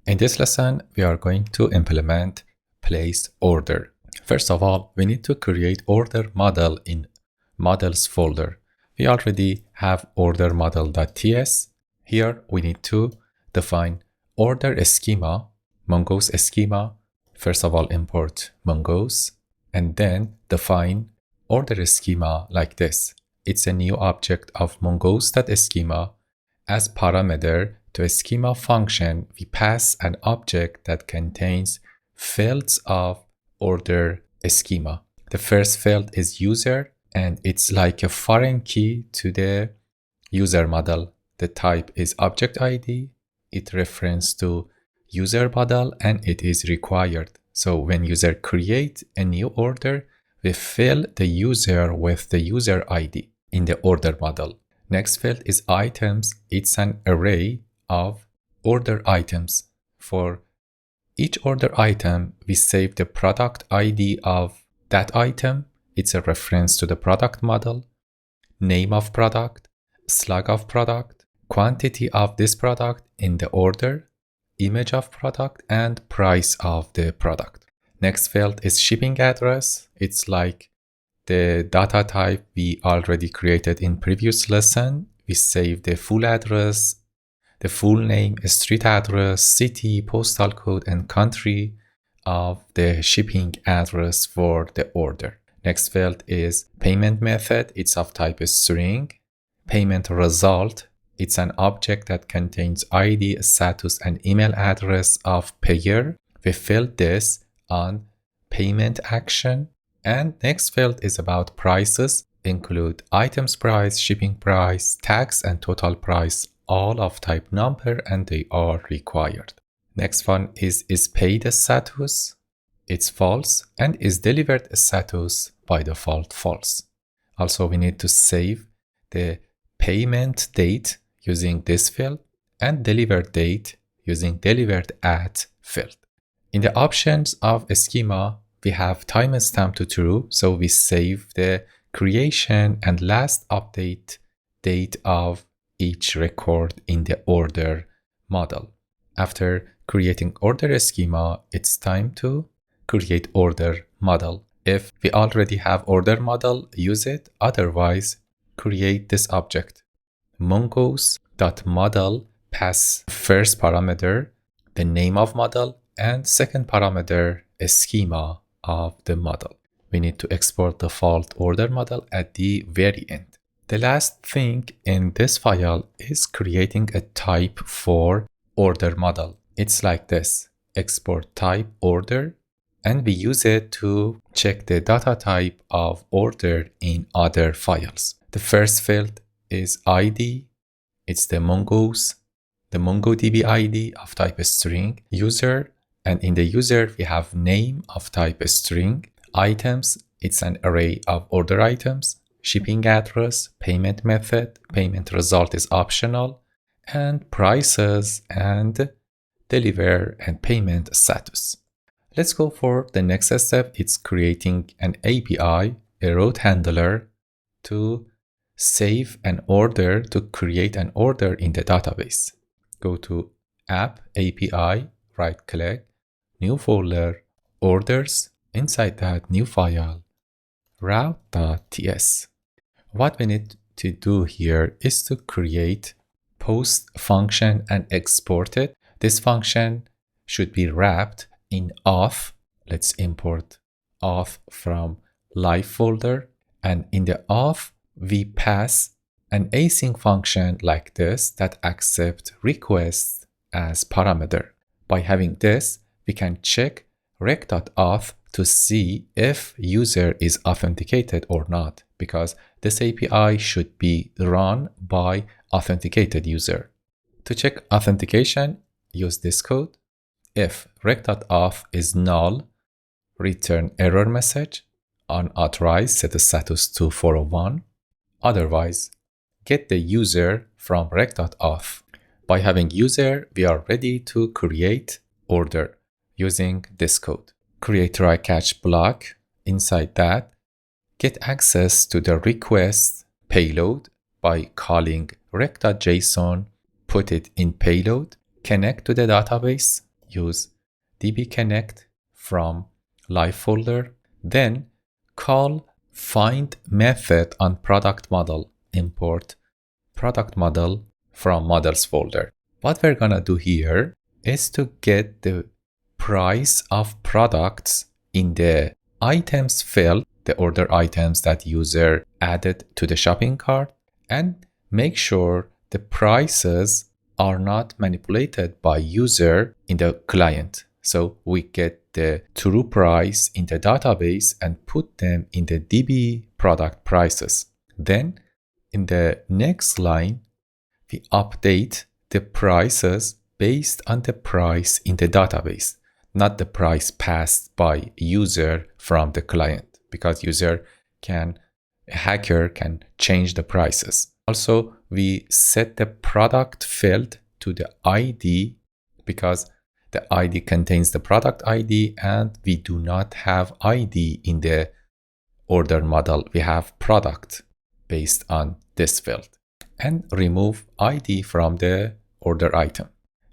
In this lesson, we are going to implement place order. First of all, we need to create order model in models folder. We already have order model.ts. Here we need to define order schema, Mongoose schema. First of all, import Mongoose and then define order schema like this. It's a new object of mongoose.schema. As parameter to a schema function, we pass an object that contains fields of order schema. The first field is user, and it's like a foreign key to the user model. The type is object ID. It refers to user model, and it is required. So when user creates a new order, we fill the user with the user ID in the order model. Next field is items. It's an array of order items. For each order item, we save the product ID of that item. It's a reference to the product model, name of product, slug of product, quantity of this product in the order, image of product, and price of the product. Next field is shipping address. It's like the data type we already created in previous lesson. We save the full address, the full name, street address, city, postal code, and country of the shipping address for the order. Next field is payment method. It's of type string. Payment result. It's an object that contains ID, status, and email address of payer. We fill this on payment action. And next field is about prices, include items price, shipping price, tax, and total price, all of type number, and they are required. Next one is paid status. It's false, and is delivered status by default false. Also, we need to save the payment date using this field and delivered date using delivered at field. In the options of a schema, we have timestamp to true, so we save the creation and last update date of each record in the order model. After creating order schema, it's time to create order model. If we already have order model, use it. Otherwise, create this object. Mongoose.model pass first parameter, the name of model, and second parameter, a schema of the model. We need to export the default order model at the very end. The last thing in this file is creating a type for order model. It's like this: export type order, and we use it to check the data type of order in other files. The first field is ID. It's the Mongoose, the MongoDB ID of type string, user, and in the user, we have name of type string, items, it's an array of order items, shipping address, payment method, payment result is optional, and prices and deliver and payment status. Let's go for the next step. It's creating an API, a route handler, to save an order, to create an order in the database. Go to App API, right click, new folder, orders, inside that new file, route.ts. What we need to do here is to create post function and export it. This function should be wrapped in auth. Let's import auth from live folder, and in the auth, we pass an async function like this that accepts requests as parameter. By having this, we can check rec.auth to see if user is authenticated or not, because this API should be run by authenticated user. To check authentication, use this code. If rec.auth is null, return error message, unauthorized, set the status to 401. Otherwise, get the user from rec.auth. By having user, we are ready to create order using this code. Create try catch block. Inside that, get access to the request payload by calling rec.json, put it in payload, connect to the database, use dbconnect from live folder, then call find method on product model, import product model from models folder. What we're gonna do here is to get the price of products in the items field, the order items that user added to the shopping cart, and make sure the prices are not manipulated by user in the client. So we get the true price in the database and put them in the DB product prices. Then in the next line, we update the prices based on the price in the database, not the price passed by user from the client, because a hacker can change the prices. Also, we set the product field to the ID because the ID contains the product ID and we do not have ID in the order model. We have product based on this field, and remove ID from the order item.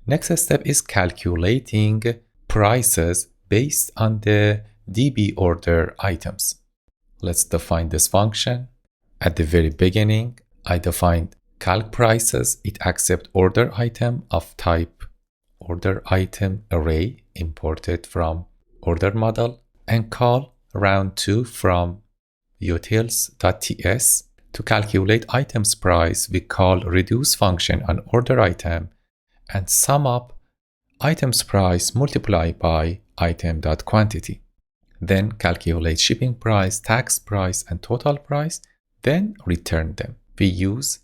Next step is calculating prices based on the DB order items. Let's define this function. At the very beginning, I defined calc prices. It accepts order item of type order item array imported from order model, and call round2 from utils.ts. To calculate items price, we call reduce function on order item and sum up items price multiplied by item.quantity. Then calculate shipping price, tax price, and total price, then return them. We use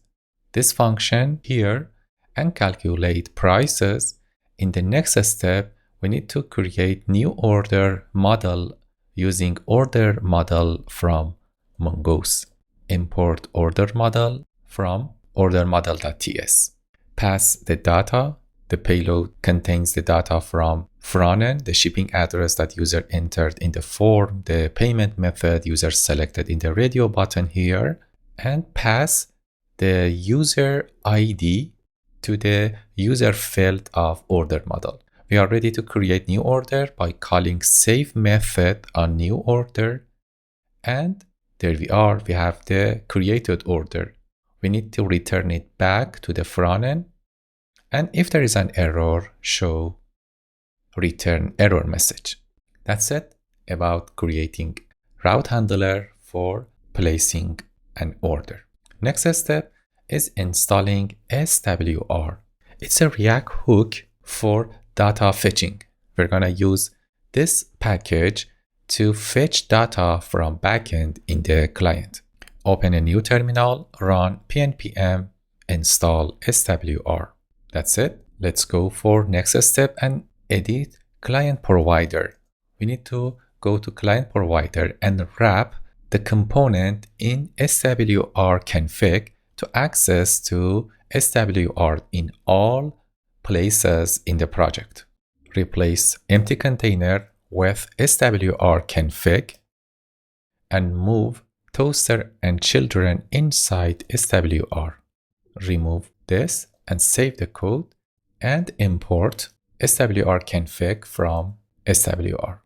this function here and calculate prices. In the next step, we need to create new order model using order model from Mongoose. Import order model from ordermodel.ts. Pass the data. The payload contains the data from frontend, the shipping address that user entered in the form, the payment method user selected in the radio button here, and pass the user ID to the user field of order model. We are ready to create new order by calling save method on new order, and there we are. We have the created order. We need to return it back to the front end, and if there is an error, show return error message. That's it about creating route handler for placing an order. Next step is installing SWR. It's a React hook for data fetching. We're gonna use this package to fetch data from backend in the client. Open a new terminal, run pnpm install SWR. That's it. Let's go for next step and edit client provider. We need to go to client provider and wrap the component in SWR config to access to SWR in all places in the project. Replace empty container with SWR config and move toaster and children inside SWR. Remove this and save the code and import SWR config from SWR.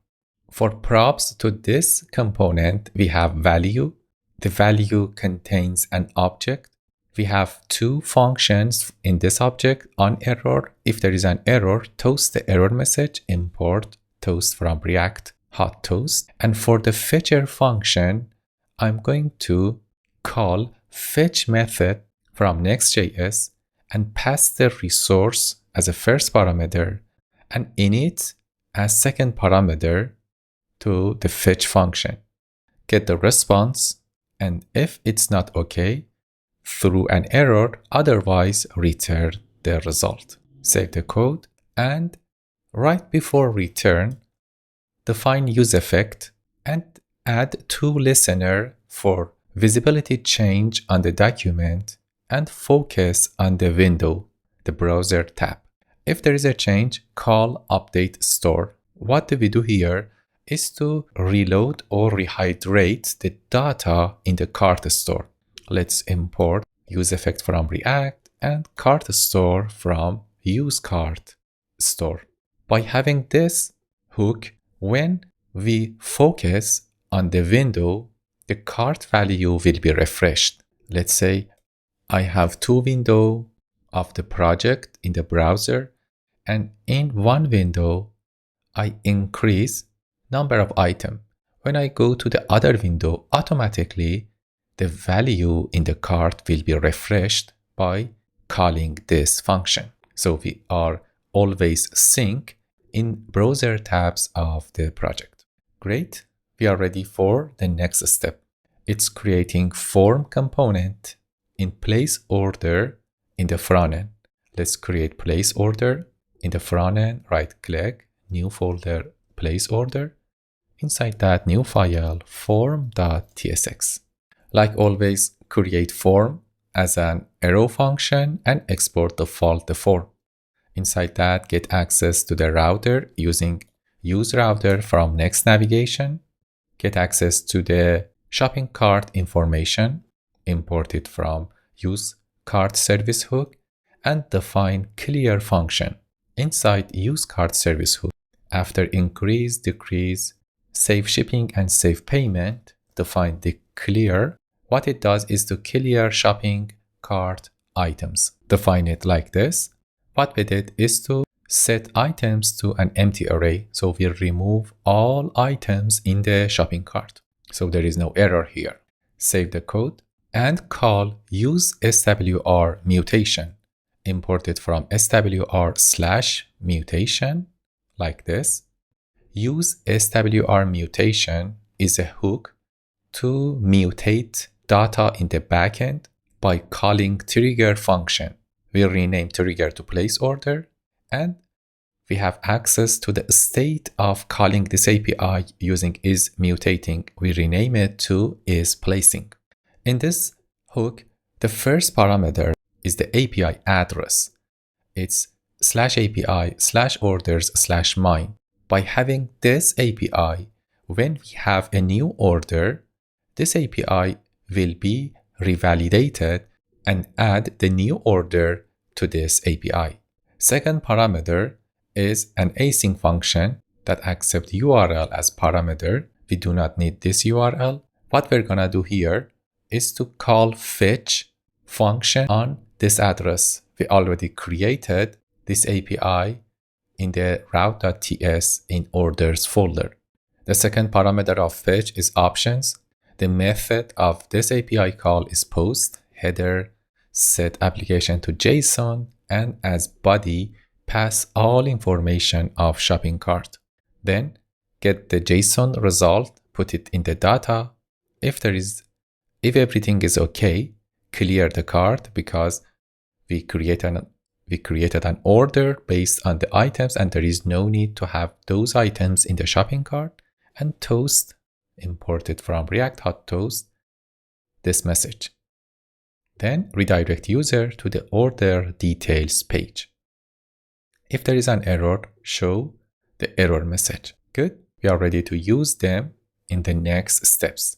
For props to this component, we have value. The value contains an object. We have two functions in this object, on error. If there is an error, toast the error message, import toast from React hot toast. And for the fetcher function, I'm going to call fetch method from Next.js and pass the resource as a first parameter and init as second parameter to the fetch function. Get the response, and if it's not okay, throw an error, otherwise return the result. Save the code, and right before return, define useEffect and add toListener for visibility change on the document and focus on the window, the browser tab. If there is a change, call update store. What do we do here is to reload or rehydrate the data in the cart store. Let's import useEffect from React and cart store from useCart store. By having this hook, when we focus on the window, the cart value will be refreshed. Let's say I have two windows of the project in the browser, and in one window, I increase number of items. When I go to the other window, automatically the value in the cart will be refreshed by calling this function. So we are always sync in browser tabs of the project. Great. We are ready for the next step. It's creating form component in place order in the front end. Let's create place order in the front end. Right click, new folder, place order. Inside that, new file, form.tsx. Like always, create form as an arrow function and export default the form. Inside that, get access to the router using use router from next navigation. Get access to the shopping cart information, import it from use cart service hook, and define clear function inside use cart service hook. After increase, decrease, save shipping, and save payment, define the clear. What it does is to clear shopping cart items. Define it like this. What we did is to set items to an empty array. So we'll remove all items in the shopping cart. So there is no error here. Save the code and call use SWR mutation. Import it from SWR/mutation like this. Use SWR mutation is a hook to mutate data in the backend by calling trigger function. We'll rename trigger to place order, and we have access to the state of calling this API using is mutating. We rename it to is placing. In this hook, the first parameter is the API address. It's /API/orders/mine. By having this API, when we have a new order, this API will be revalidated and add the new order to this API. Second parameter is an async function that accepts URL as parameter. We do not need this URL. What we're gonna do here is to call fetch function on this address. We already created this API in the route.ts in orders folder. The second parameter of fetch is options. The method of this API call is post, header, set application to JSON, and as body, pass all information of shopping cart. Then get the JSON result, put it in the data. If everything is okay, clear the cart because we created an order based on the items and there is no need to have those items in the shopping cart. And toast, imported from React Hot Toast, this message. Then redirect user to the order details page. If there is an error, show the error message. Good. We are ready to use them in the next steps.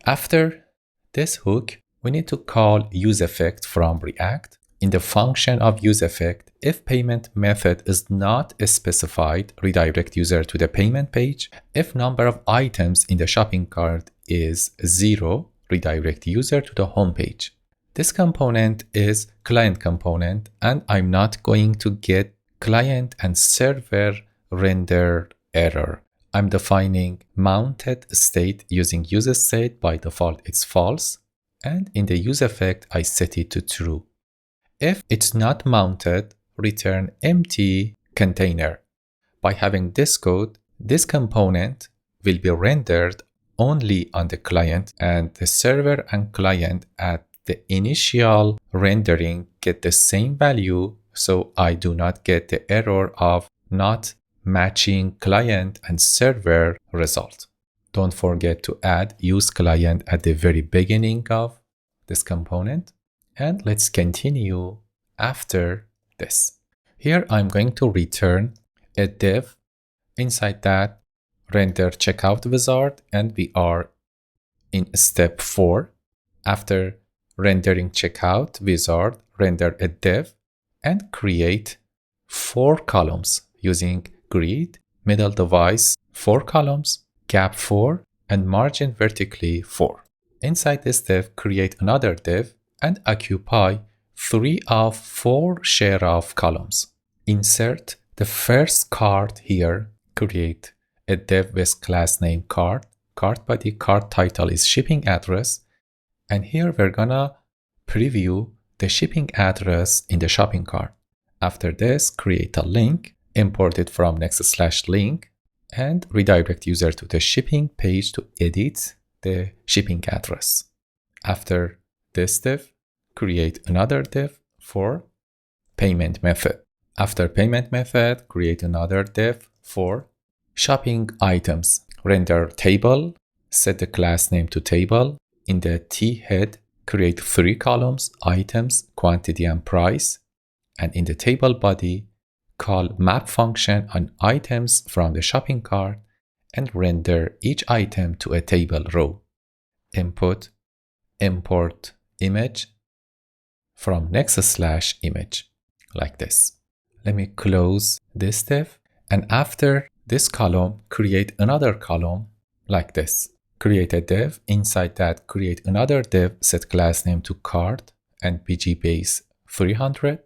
After this hook, we need to call useEffect from React. In the function of useEffect, if payment method is not specified, redirect user to the payment page. If number of items in the shopping cart is 0, redirect user to the home page. This component is client component, and I'm not going to get client and server render error. I'm defining mounted state using useState. By default, it's false. And in the useEffect, I set it to true. If it's not mounted, return empty container. By having this code, this component will be rendered only on the client, and the server and client at the initial rendering get the same value, so I do not get the error of not matching client and server result. Don't forget to add use client at the very beginning of this component. And let's continue after this. Here I'm going to return a div. Inside that, render checkout wizard, and we are in step 4. After rendering checkout wizard, render a div and create 4 columns using grid, middle device 4 columns, gap 4, and margin vertically 4. Inside this div, create another div and occupy 3 of 4 share of columns. Insert the first card here, create a div with class name card, card body, card title is shipping address, and here we're gonna preview the shipping address in the shopping cart. After this, create a link, import it from next/link, and redirect user to the shipping page to edit the shipping address. After this div, create another div for payment method. After payment method, create another div for shopping items. Render table, set the class name to table. In the T head, create 3 columns, items, quantity, and price. And in the table body, call map function on items from the shopping cart and render each item to a table row. Input, import image from next/image, like this. Let me close this div, and after this column, create another column like this. Create a div, inside that create another div, set class name to cart and bg base 300.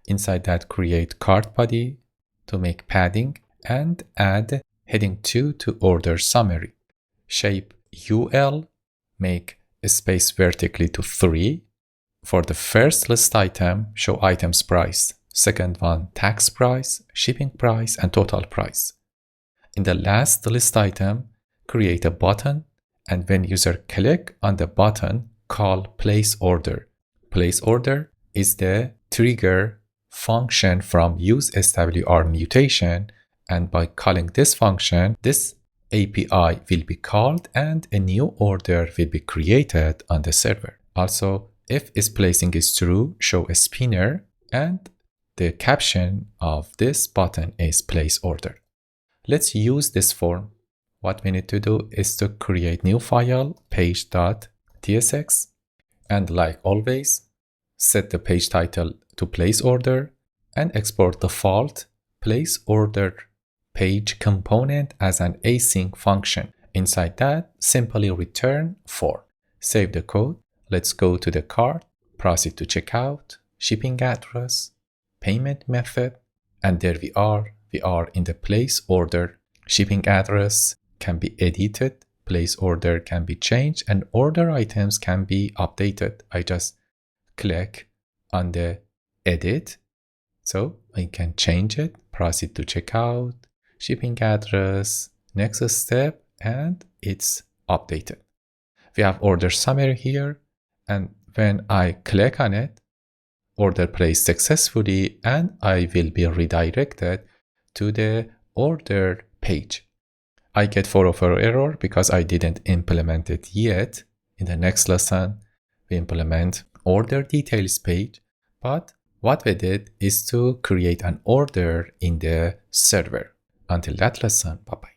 Inside that create cart body to make padding and add heading 2 to order summary. Shape UL, make a space vertically to 3. For the first list item, show items price. Second one, tax price, shipping price, and total price. In the last list item, create a button, and when user click on the button, call place order. Place order is the trigger function from useSWR mutation, and by calling this function, this API will be called and a new order will be created on the server. Also, if is placing is true, show a spinner, and the caption of this button is place order. Let's use this form. What we need to do is to create new file, page.tsx, and like always, set the page title to place order and export default place order page component as an async function. Inside that, simply return 4. Save the code. Let's go to the cart, proceed to checkout, shipping address, payment method, and there we are. We are in the place order. Shipping address can be edited, place order can be changed, and order items can be updated. I just click on the edit, so I can change it, proceed to checkout, shipping address, next step, and it's updated. We have order summary here, and when I click on it, order placed successfully, and I will be redirected to the order page. I get 404 error because I didn't implement it yet. In the next lesson, we implement order details page, but what we did is to create an order in the server. Until that lesson, bye-bye.